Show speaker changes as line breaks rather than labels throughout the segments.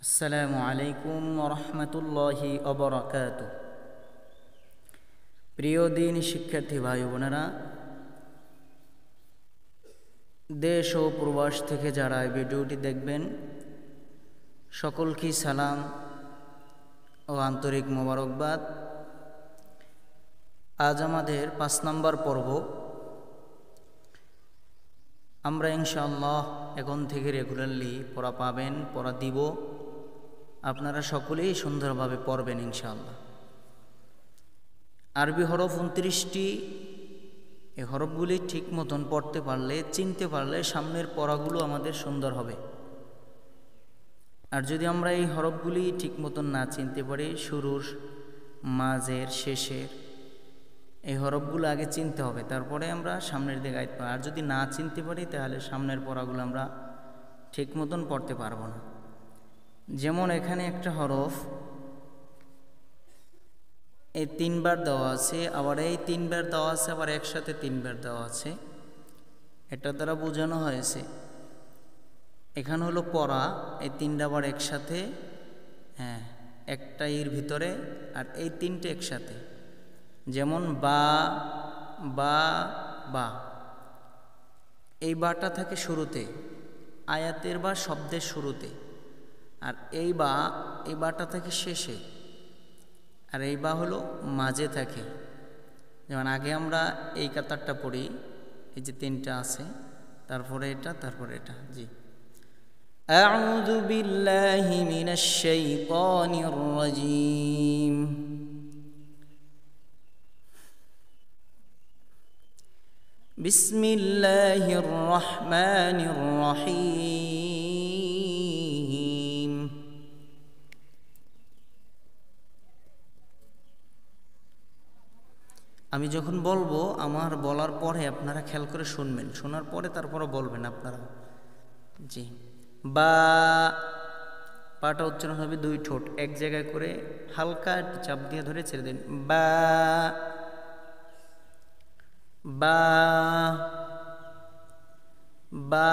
আসসালামু আলাইকুম ওরহমতুল্লাহি ওবরাকাতুহু। প্রিয় দিন শিক্ষার্থী ভাই বোনেরা, দেশ ও প্রবাস থেকে যারা এই ভিডিওটি দেখবেন সকলকে সালাম ও আন্তরিক মোবারকবাদ। আজ আমাদের 5 নম্বর পর্ব। আমরা ইনশাআল্লাহ এখন থেকে রেগুলারলি পড়া পাবেন, পড়া দিব। আপনারা সকলেই সুন্দরভাবে পড়বেন ইনশাআল্লাহ। আরবি হরফ 29টি। এই হরফগুলি ঠিক মতন পড়তে পারলে, চিনতে পারলে সামনের পড়াগুলো আমাদের সুন্দর হবে। আর যদি আমরা এই হরফগুলি ঠিক মতন না চিনতে পারি, শুরুর, মাঝের, শেষের, এই হরফগুলো আগে চিনতে হবে, তারপরে আমরা সামনের দিকে আগাইতে পারি। আর যদি না চিনতে পারি তাহলে সামনের পড়াগুলো আমরা ঠিক মতন পড়তে পারবো না। যেমন এখানে একটা হরফ এই 3 বার দেওয়া আছে, আবার এই 3 বার দেওয়া আছে, আবার একসাথে 3 বার দেওয়া আছে। এটা দ্বারা বোঝানো হয়েছে এখানে হলো পড়া, এই 3টা বার একসাথে, একটা এর ভিতরে, আর এই 3টে একসাথে। যেমন বা বা বা, এই বাটা থাকে শুরুতে, আয়াতের বা শব্দের শুরুতে। আর এই বাটা থাকে শেষে, আর এই বা হলো মাঝে থাকে। যেমন আগে আমরা এই কাতারটা পড়ি, এই যে 3টা আছে, তারপরে এটা, তারপরে এটা। জি, আউযু বিল্লাহি মিনাশ শাইতানির রাজীম। বিসমিল্লাহির রহমানির রহিম। আমি যখন বলবো, আমার বলার পরে আপনারা খেয়াল করে শুনবেন, শোনার পরে তারপরে বলবেন আপনারা। জি, বা, পাটা উচ্চারণ হবে 2 ঠোঁট এক জায়গায় করে, হালকা চাপ দিয়ে ধরে ছেড়ে দিন। বা বা বা,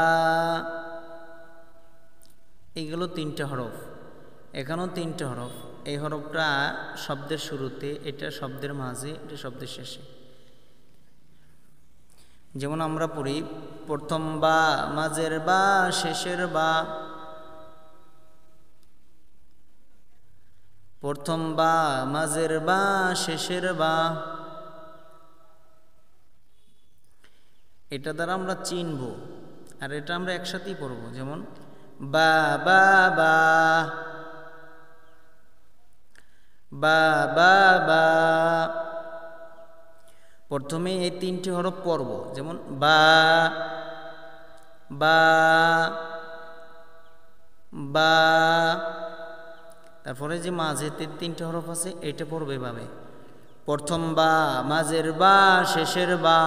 এইগুলো 3টে হরফ। এখানেও 3টে হরফ। এই হরফটা শব্দের শুরুতে, এটা শব্দের মাঝে, এটা শব্দের শেষে। যেমন আমরা পড়ি, প্রথম বা, মাঝের বা, শেষের বা। প্রথম বা, মাঝের বা, শেষের বা। এটা দ্বারা আমরা চিনব, আর এটা আমরা একসাথেই পড়ব। যেমন বা বা বা বা বা বা। প্রথমে এই 3টে হরফ পড়ব, যেমন বা বা বা। তারপরে যে মাঝে 3টে হরফ আছে, এইটা পড়বে এভাবে, প্রথম বা, মাঝের বা, শেষের বা।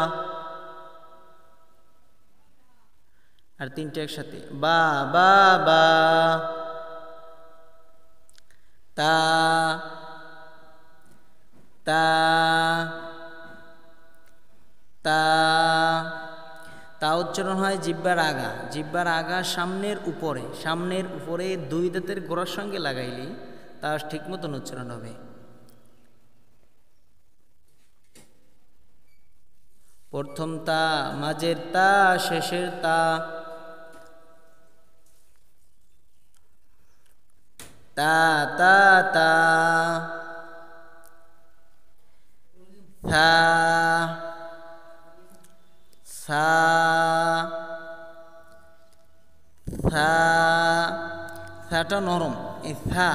আর 3টে একসাথে, বা বা বা। তা তা তা। তা উচ্চারণ হয় জিহ্বার আগা, জিহ্বার আগা সামনের উপরে, সামনের উপরে 2 দাঁতের গোড়ার সঙ্গে লাগাইলেই তা ঠিক মতন উচ্চারণ হবে। প্রথম তা, মাঝের তা, শেষের তা। তা তা তা। থা সা থা। থাটা নরম, এই থা,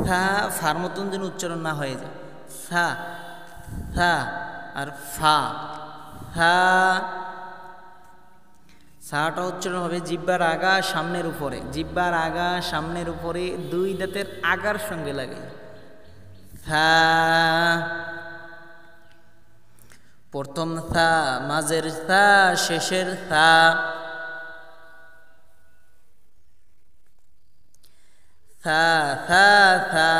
থা ফার মতন যেন উচ্চারণ না হয়ে যায়। সা থা আর ফা, থা। সাটা উচ্চারণ হবে জিহ্বার আগা সামনের উপরে, জিহ্বার আগা সামনের উপরে 2 দাঁতের আগার সঙ্গে লাগে। থা। প্রথম থা, মাঝের থা, শেষের থা। থা থা থা।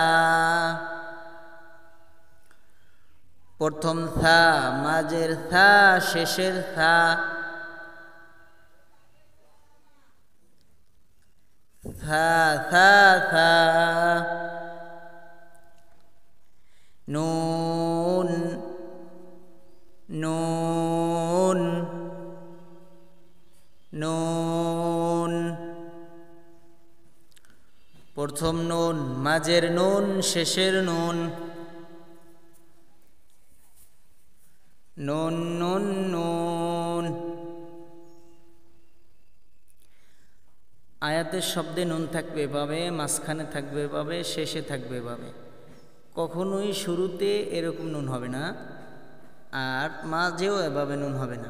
প্রথম থা, মাঝের থা, শেষের থা। থা থা থা, নুন নুন নুন, প্রথম নুন, মাঝের নুন, শেষের নুন, নুন নুন নুন। আয়াতের শব্দে নুন থাকবে এভাবে, মাঝখানে থাকবে এভাবে, শেষে থাকবে এভাবে। কখনোই শুরুতে এরকম নুন হবে না, আর মাঝেও এভাবে নুন হবে না।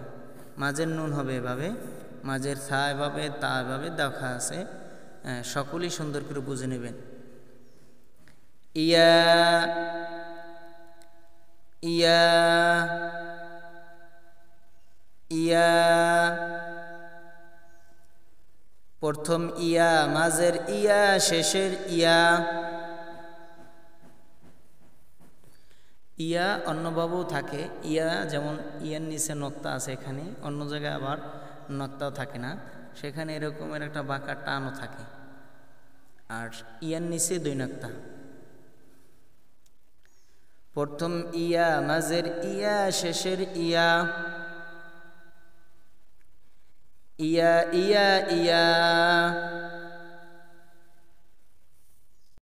মাঝের নুন হবে এভাবে, মাঝের থা এভাবে, তা এভাবে দেখা আছে। সকলেই সুন্দর করে বুঝে নেবেন। ইয়া ইয়া ইয়া, প্রথম ইয়া, মাঝের ইয়া, শেষের ইয়া। ইয়া অন্যভাবেও থাকে, ইয়া যেমন ইয়ার নিচে নক্তা আছে এখানে, অন্য জায়গায় আবার নক্তাও থাকে না, সেখানে এরকমের একটা বাঁকা টানও থাকে। আর ইয়ার নিচে দুই নক্তা। প্রথম ইয়া, মাঝের ইয়া, শেষের ইয়া। ইয়া ইয়া ইয়া,